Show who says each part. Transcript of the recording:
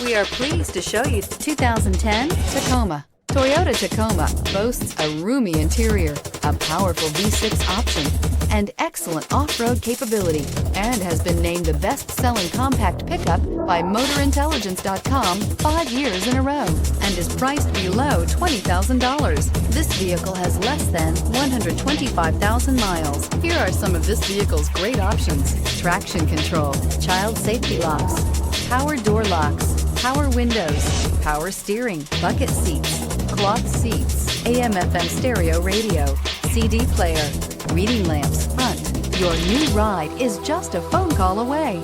Speaker 1: We are pleased to show you 2010 Tacoma. Toyota Tacoma boasts a roomy interior, a powerful V6 option, and excellent off-road capability, and has been named the best-selling compact pickup by MotorIntelligence.com 5 years in a row, and is priced below $20,000. This vehicle has less than 125,000 miles. Here are some of this vehicle's great options: traction control, child safety locks, power door locks, power windows, power steering, bucket seats, cloth seats, AM/FM stereo radio, CD player, reading lamps front. Your new ride is just a phone call away.